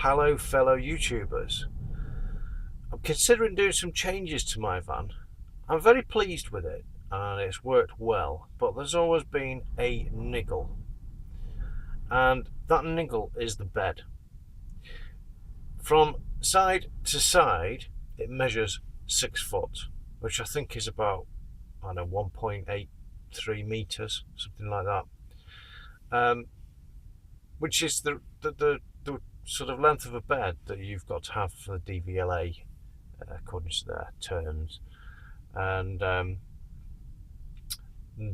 Hello fellow YouTubers. I'm considering doing some changes to my van. I'm very pleased with it and it's worked well, but there's always been a niggle. And that niggle is the bed. From side to side it measures 6 foot, which I think is about, 1.83 meters, something like that. Which is the sort of length of a bed that you've got to have for the DVLA, according to their terms. And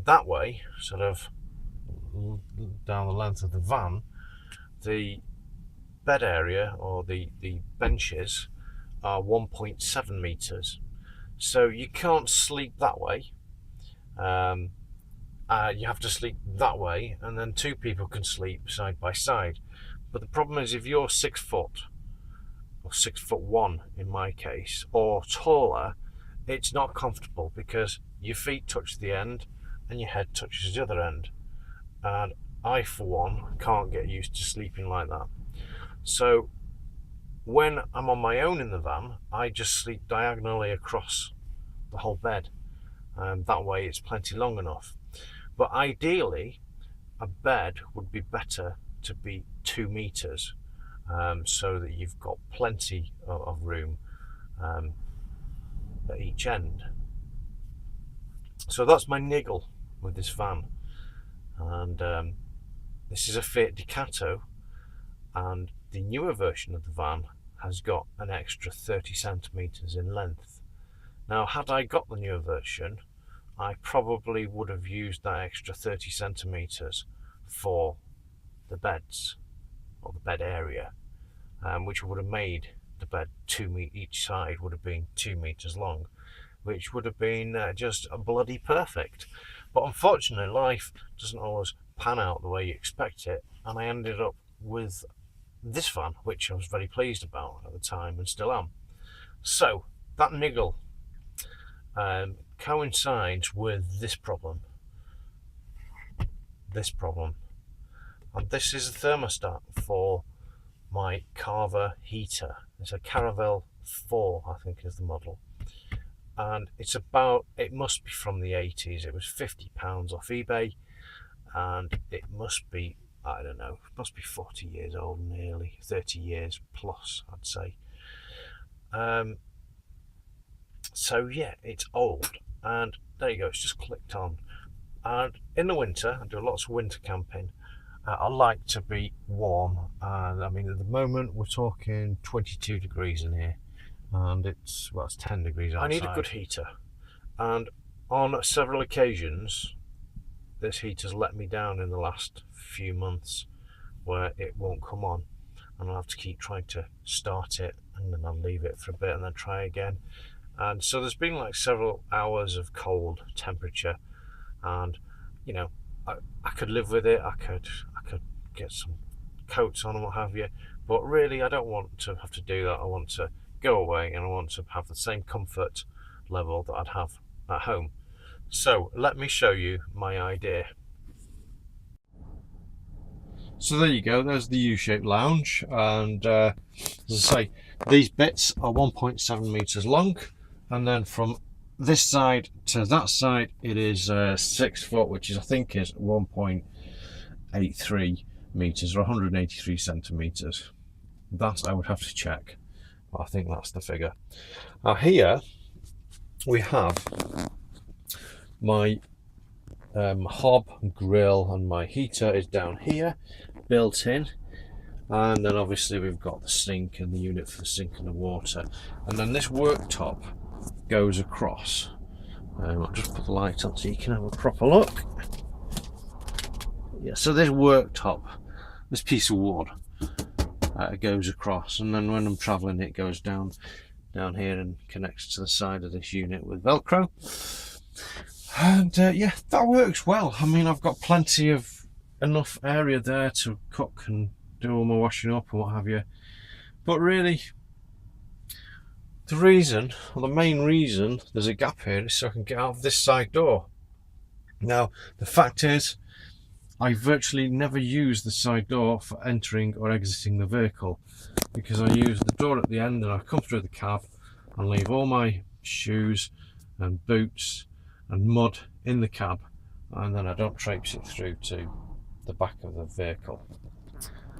that way, sort of down the length of the van, the bed area or the benches are 1.7 meters. So you can't sleep that way. You have to sleep that way, and then 2 people can sleep side by side. But the problem is, if you're 6 foot, or 6'1" in my case, or taller, it's not comfortable because your feet touch the end and your head touches the other end. And I, for one, can't get used to sleeping like that. So when I'm on my own in the van, I just sleep diagonally across the whole bed. And that way it's plenty long enough. But ideally, a bed would be better to be 2 meters, so that you've got plenty of room at each end. So that's my niggle with this van. And this is a Fiat Ducato, and the newer version of the van has got an extra 30 centimeters in length. Now, had I got the newer version, I probably would have used that extra 30 centimeters for the beds, or the bed area, which would have made the bed each side would have been 2 meters long, which would have been just bloody perfect. But unfortunately, life doesn't always pan out the way you expect it, and I ended up with this van, which I was very pleased about at the time and still am. So that niggle coincides with this problem. And this is a thermostat for my Carver heater. It's a Caravelle 4, I think is the model. And it must be from the 80s. It was £50 off eBay, and it must be, I don't know, it must be 40 years old, nearly 30 years plus, I'd say. So yeah, it's old, and there you go, it's just clicked on. And in the winter, I do lots of winter camping. I like to be warm, and I mean at the moment we're talking 22 degrees in here, and it's 10 degrees outside. I need a good heater, and on several occasions this heater's let me down in the last few months, where it won't come on, and I'll have to keep trying to start it, and then I'll leave it for a bit and then try again. And so there's been like several hours of cold temperature, and you know, I could live with it. I could get some coats on and what have you, but really I don't want to have to do that. I want to go away and I want to have the same comfort level that I'd have at home. So let me show you my idea. So there you go, there's the U-shaped lounge, and as I say, these bits are 1.7 meters long, and then from this side to that side it is 6 foot, which is, I think, is 1.83 meters or 183 centimeters. That I would have to check, but I think that's the figure. Now here we have my hob, grill, and my heater is down here, built in. And then obviously we've got the sink and the unit for the sink and the water. And then this worktop goes across. I'll just put the light on so you can have a proper look. Yeah, so this worktop, this piece of wood, goes across, and then when I'm travelling it goes down here and connects to the side of this unit with Velcro. And yeah, that works well. I mean, I've got plenty of enough area there to cook and do all my washing up and what have you. But really, the reason, or the main reason there's a gap here is so I can get out of this side door. Now, the fact is, I virtually never use the side door for entering or exiting the vehicle, because I use the door at the end and I come through the cab and leave all my shoes and boots and mud in the cab, and then I don't traipse it through to the back of the vehicle.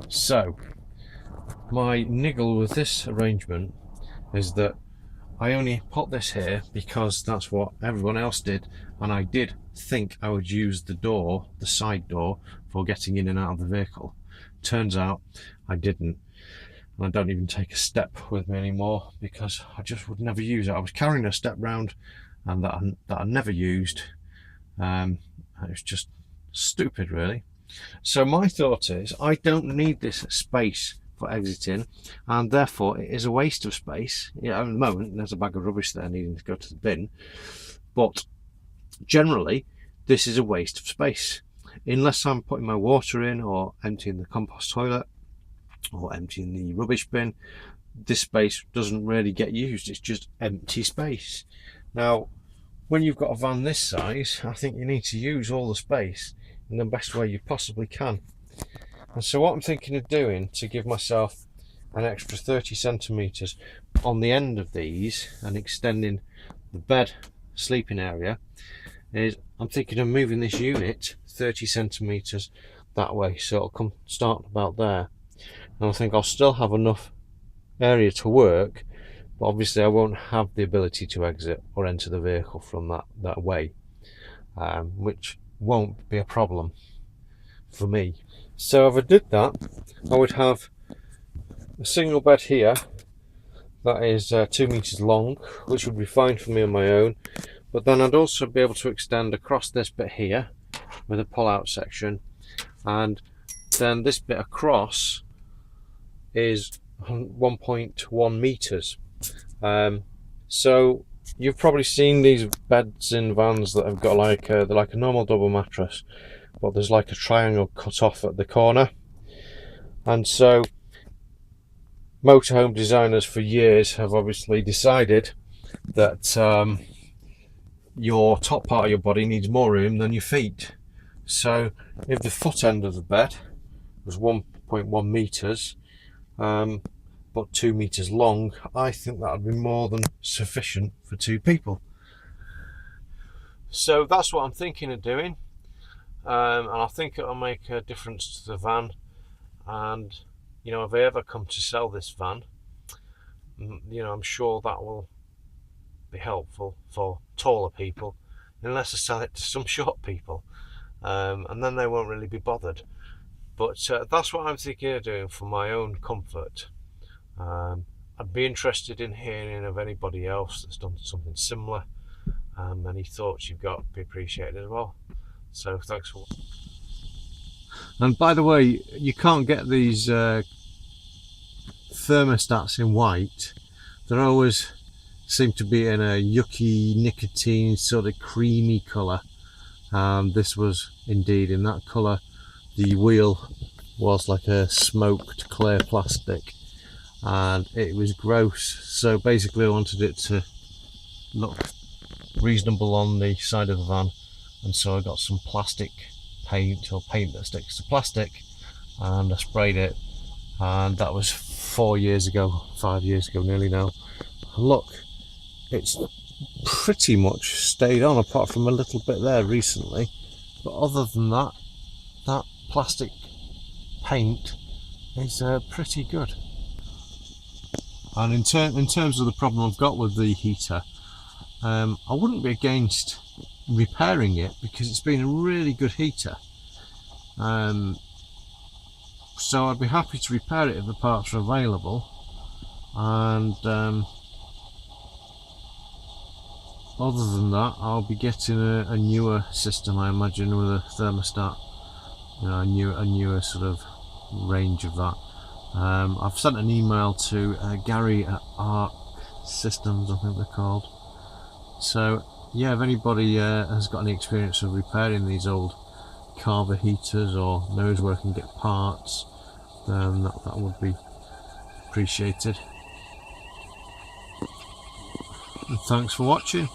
So my niggle with this arrangement is that I only put this here because that's what everyone else did, and I did think I would use the door, the side door, for getting in and out of the vehicle. Turns out I didn't, and I don't even take a step with me anymore because I just would never use it. I was carrying a step round, and that I never used. It was just stupid, really. So my thought is, I don't need this space for exiting, and therefore it is a waste of space. Yeah, at the moment there's a bag of rubbish there needing to go to the bin, but generally this is a waste of space unless I'm putting my water in or emptying the compost toilet or emptying the rubbish bin. This space doesn't really get used, it's just empty space. Now when you've got a van this size, I think you need to use all the space in the best way you possibly can. And so what I'm thinking of doing to give myself an extra 30 centimetres on the end of these and extending the bed sleeping area is I'm thinking of moving this unit 30 centimetres that way, so it'll come start about there. And I think I'll still have enough area to work, but obviously I won't have the ability to exit or enter the vehicle from that way, which won't be a problem for me. So if I did that, I would have a single bed here that is 2 meters long, which would be fine for me on my own, but then I'd also be able to extend across this bit here with a pull-out section, and then this bit across is 1.1 meters. So you've probably seen these beds in vans that have got like they're like a normal double mattress, but there's like a triangle cut off at the corner. And so motorhome designers for years have obviously decided that your top part of your body needs more room than your feet. So if the foot end of the bed was 1.1 meters but 2 meters long, I think that would be more than sufficient for 2 people. So that's what I'm thinking of doing, and I think it'll make a difference to the van. And you know, if I ever come to sell this van, you know, I'm sure that will be helpful for taller people, unless I sell it to some short people, and then they won't really be bothered. But that's what I'm thinking of doing for my own comfort. I'd be interested in hearing of anybody else that's done something similar. Any thoughts you've got would be appreciated as well. So thanks for watching. And by the way, you can't get these thermostats in white. They always seem to be in a yucky nicotine sort of creamy colour. This was indeed in that colour. The wheel was like a smoked clear plastic, and it was gross. So basically I wanted it to look reasonable on the side of the van, and so I got some plastic paint, or paint that sticks to plastic, and I sprayed it, and that was 4 years ago, 5 years ago nearly now. And look, it's pretty much stayed on, apart from a little bit there recently, but other than that, that plastic paint is pretty good. And in terms of the problem I've got with the heater, I wouldn't be against repairing it, because it's been a really good heater. So I'd be happy to repair it if the parts are available. And other than that, I'll be getting a newer system, I imagine, with a thermostat, you know, a newer sort of range of that. I've sent an email to Gary at Arc Systems, I think they're called. So yeah, if anybody has got any experience of repairing these old Carver heaters, or knows where I can get parts, then that would be appreciated. And thanks for watching.